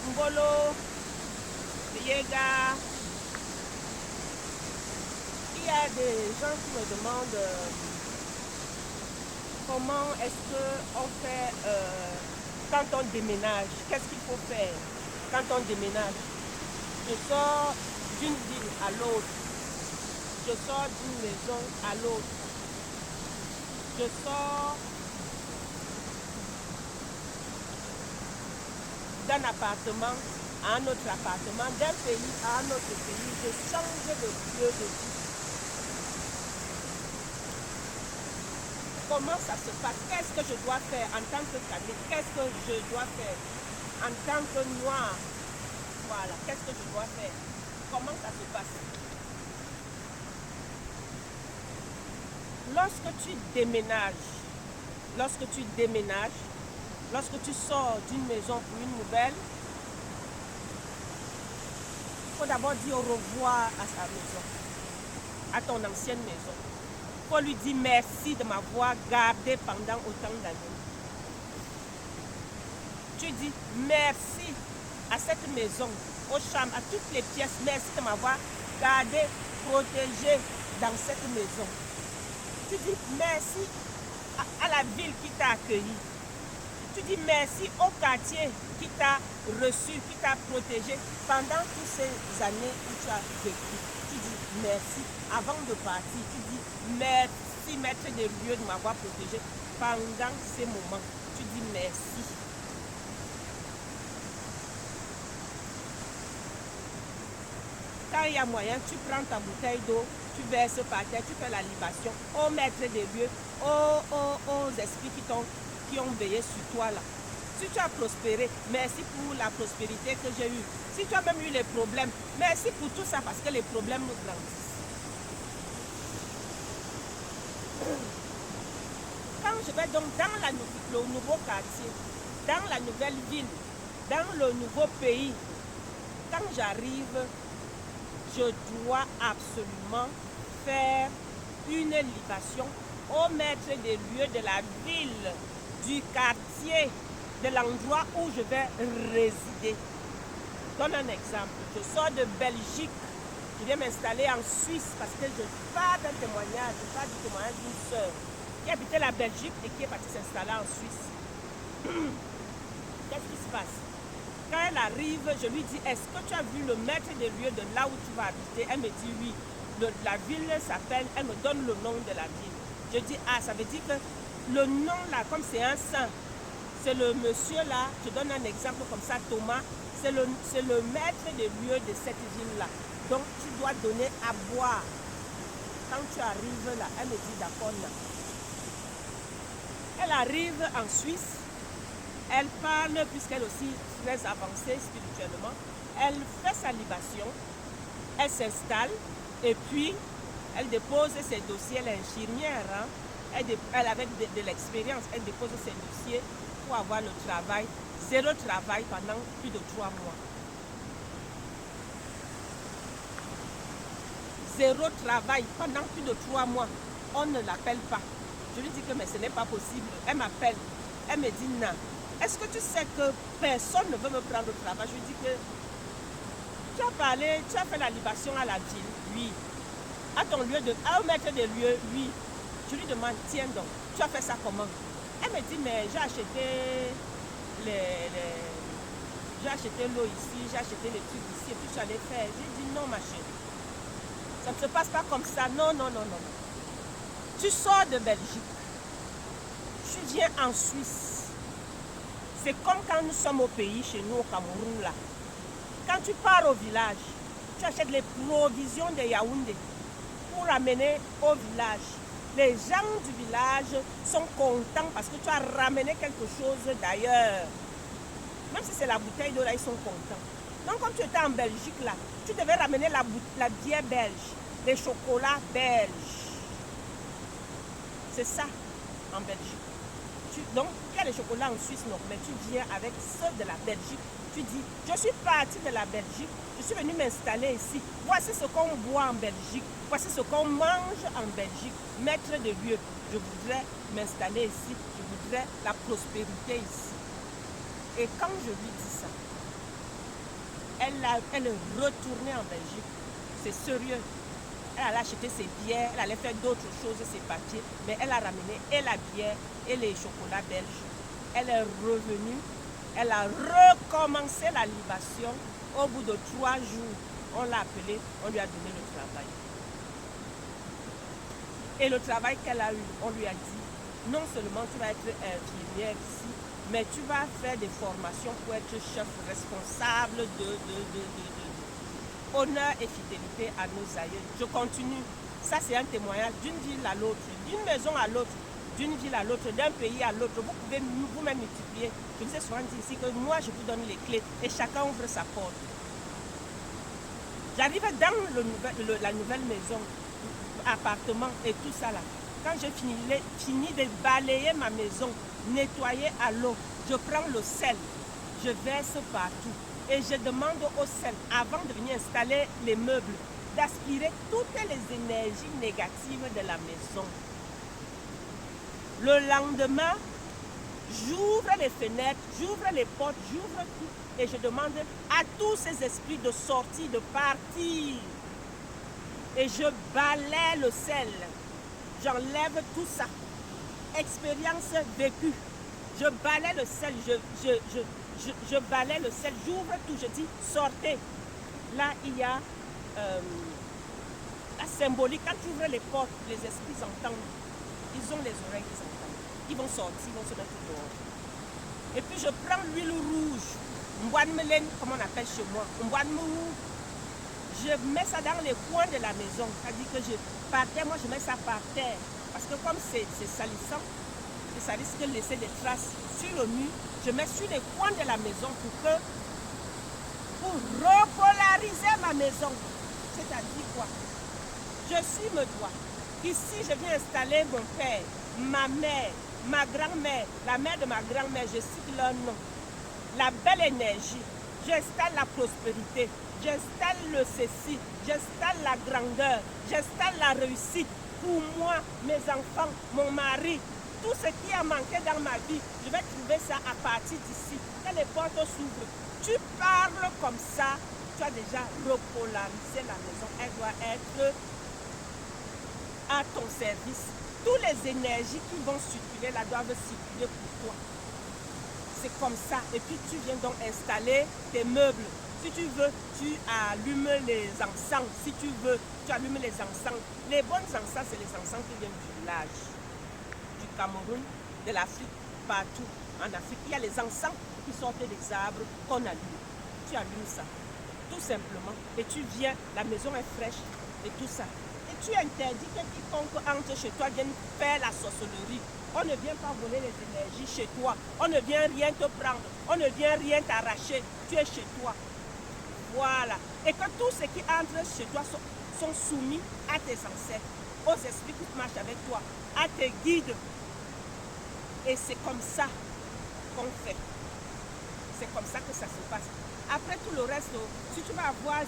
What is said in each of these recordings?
Ngolo, Yega. Il y a des gens qui me demandent comment est-ce qu'on fait quand on déménage. Qu'est-ce qu'il faut faire quand on déménage? Je sors d'une ville à l'autre. Je sors d'une maison à l'autre. Je sors d'un appartement à un autre appartement, d'un pays à un autre pays. Je change de lieu de vie. Comment ça se passe? Qu'est-ce que je dois faire en tant que Camille? Qu'est-ce que je dois faire en tant que noir? Voilà, qu'est-ce que je dois faire? Comment ça se passe? Lorsque tu déménages, lorsque tu sors d'une maison pour une nouvelle, il faut d'abord dire au revoir à sa maison, à ton ancienne maison. Il faut lui dire merci de m'avoir gardé pendant autant d'années. Tu dis merci à cette maison, aux chambres, à toutes les pièces. Merci de m'avoir gardé, protégé dans cette maison. Tu dis merci à la ville qui t'a accueilli. Tu dis merci au quartier qui t'a reçu, qui t'a protégé pendant toutes ces années où tu as vécu. Tu dis merci avant de partir. Tu dis merci, maître des lieux, de m'avoir protégé pendant ces moments. Tu dis merci. Quand il y a moyen, tu prends ta bouteille d'eau, tu verses par terre, tu fais la libation au maître des lieux, aux esprits qui ont veillé sur toi là. Si tu as prospéré, merci pour la prospérité que j'ai eue. Si tu as même eu les problèmes, merci pour tout ça parce que les problèmes nous grandissent. Quand je vais donc dans le nouveau quartier, dans la nouvelle ville, dans le nouveau pays, quand j'arrive, je dois absolument faire une libation au maître des lieux de la ville, du quartier, de l'endroit où je vais résider. Je donne un exemple. Je sors de Belgique, je viens m'installer en Suisse parce que je parle d'un témoignage, je parle du témoignage d'une sœur qui habitait la Belgique et qui est partie s'installer en Suisse. Qu'est-ce qui se passe? Quand elle arrive, je lui dis, est-ce que tu as vu le maître des lieux de là où tu vas habiter? Elle me dit oui. La ville s'appelle, elle me donne le nom de la ville. Je dis, ah, ça veut dire que le nom là, comme c'est un saint, c'est le monsieur là, je donne un exemple comme ça, Thomas, c'est le maître des lieux de cette ville-là. Donc, tu dois donner à boire. Quand tu arrives là, elle me dit, d'accord, là. Elle arrive en Suisse, elle parle, puisqu'elle aussi est très avancée spirituellement, elle fait sa libation, elle s'installe, et puis, elle dépose ses dossiers, elle est infirmière, hein? Elle avait de l'expérience, elle dépose ses dossiers pour avoir le travail, zéro travail pendant plus de 3 mois. Zéro travail pendant plus de 3 mois, on ne l'appelle pas. Je lui dis que mais ce n'est pas possible, elle m'appelle, elle me dit non. Est-ce que tu sais que personne ne veut me prendre au travail? Je lui dis que tu as parlé, tu as fait la libation à la ville, oui. À ton lieu au maître des lieux, oui. Je lui demande, tiens donc, tu as fait ça comment? Elle me dit, mais j'ai acheté j'ai acheté l'eau ici, j'ai acheté les trucs ici, et puis tu allais faire. J'ai dit, non ma chérie, ça ne se passe pas comme ça, non, non, non, non. Tu sors de Belgique, tu viens en Suisse. C'est comme quand nous sommes au pays, chez nous au Cameroun là. Quand tu pars au village, tu achètes les provisions de Yaoundé pour ramener au village. Les gens du village sont contents parce que tu as ramené quelque chose d'ailleurs. Même si c'est la bouteille d'eau là, ils sont contents. Donc quand tu étais en Belgique là, tu devais ramener la bière belge, les chocolats belges. C'est ça en Belgique. Donc il y a les chocolats en Suisse, non, mais tu viens avec ceux de la Belgique. Tu dis, je suis parti de la Belgique, je suis venu m'installer ici. Voici ce qu'on boit en Belgique, voici ce qu'on mange en Belgique. Maître de lieu, je voudrais m'installer ici, je voudrais la prospérité ici. Et quand je lui dis ça, elle est retournée en Belgique. C'est sérieux. Elle allait acheter ses bières, elle allait faire d'autres choses, ses papiers, mais elle a ramené et la bière et les chocolats belges. Elle est revenue, elle a recommencé la libation. Au bout de 3 jours, on l'a appelée, on lui a donné le travail. Et le travail qu'elle a eu, on lui a dit, non seulement tu vas être infirmière ici, mais tu vas faire des formations pour être chef responsable de honneur et fidélité à nos aïeux. Je continue. Ça, c'est un témoignage d'une ville à l'autre, d'une maison à l'autre, d'une ville à l'autre, d'un pays à l'autre. Vous pouvez vous-même multiplier. Je vous ai souvent dit ici que moi, je vous donne les clés et chacun ouvre sa porte. J'arrive dans la nouvelle maison, appartement et tout ça là. Quand j'ai fini de balayer ma maison, nettoyer à l'eau, je prends le sel, je verse partout. Et je demande au sel, avant de venir installer les meubles, d'aspirer toutes les énergies négatives de la maison. Le lendemain, j'ouvre les fenêtres, j'ouvre les portes, j'ouvre tout. Et je demande à tous ces esprits de sortir, de partir. Et je balaie le sel. J'enlève tout ça. Expérience vécue. Je balaie le sel, je balaie le sel, j'ouvre tout, je dis sortez. Là, il y a la symbolique. Quand tu ouvres les portes, les esprits entendent. Ils ont les oreilles, ils entendent. Ils vont sortir, ils vont se mettre dehors. Et puis je prends l'huile rouge, Mbouane-Melen, comme on appelle chez moi, Mbouane-Mou. Je mets ça dans les coins de la maison. C'est-à-dire que par terre, moi je mets ça par terre. Parce que comme c'est salissant, ça risque de laisser des traces sur le mur. Je mets sur les coins de la maison pour repolariser ma maison. C'est-à-dire quoi? Je suis me dois. Ici, je viens installer mon père, ma mère, ma grand-mère, la mère de ma grand-mère, je cite leur nom. La belle énergie. J'installe la prospérité. J'installe le ceci. J'installe la grandeur. J'installe la réussite. Pour moi, mes enfants, mon mari, tout ce qui a manqué dans ma vie, je vais trouver ça à partir d'ici. Quand les portes s'ouvrent, tu parles comme ça, tu as déjà repolarisé la maison. Elle doit être à ton service. Toutes les énergies qui vont circuler là doivent circuler pour toi. C'est comme ça. Et puis tu viens donc installer tes meubles. Si tu veux, tu allumes les encens. Si tu veux, tu allumes les encens. Les bonnes encens, c'est les encens qui viennent du village. Du Cameroun, de l'Afrique, partout en Afrique. Il y a les encens qui sortent des arbres qu'on allume. Tu allumes ça, tout simplement. Et tu viens, la maison est fraîche et tout ça. Et tu interdis que quiconque entre chez toi vienne faire la sorcellerie. On ne vient pas voler les énergies chez toi. On ne vient rien te prendre. On ne vient rien t'arracher. Tu es chez toi. Voilà. Et que tous ceux qui entrent chez toi sont soumis à tes ancêtres, aux esprits qui marchent avec toi, à tes guides. Et c'est comme ça qu'on fait. C'est comme ça que ça se passe. Après tout le reste, si tu vas avoir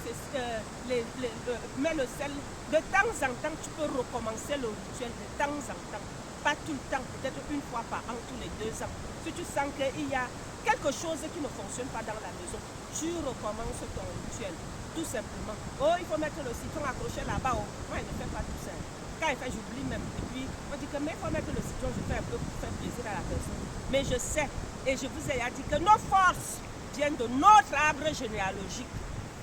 mets le sel, de temps en temps, tu peux recommencer le rituel de temps en temps. Pas tout le temps, peut-être une fois par an, tous les 2 ans. Si tu sens qu'il y a quelque chose qui ne fonctionne pas dans la maison, tu recommences ton rituel, tout simplement. Oh, il faut mettre le citron accroché là-bas. Oh. Moi, je ne fais pas tout ça. Quand il fait, j'oublie même. Et puis, on dit que mais il faut mettre le citron, je fais un peu pour faire plaisir à la personne. Mais je sais, et je vous ai dit que nos forces viennent de notre arbre généalogique.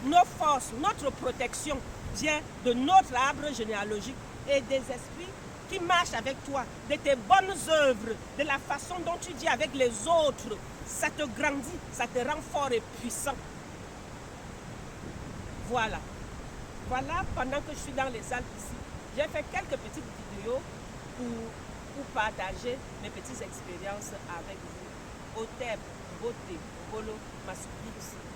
Nos forces, notre protection vient de notre arbre généalogique et des esprits qui marchent avec toi, de tes bonnes œuvres, de la façon dont tu vis avec les autres. Ça te grandit, ça te rend fort et puissant. Voilà. Voilà, pendant que je suis dans les Alpes ici, j'ai fait quelques petites vidéos pour partager mes petites expériences avec vous. Au thème, beauté, bolo, masculin.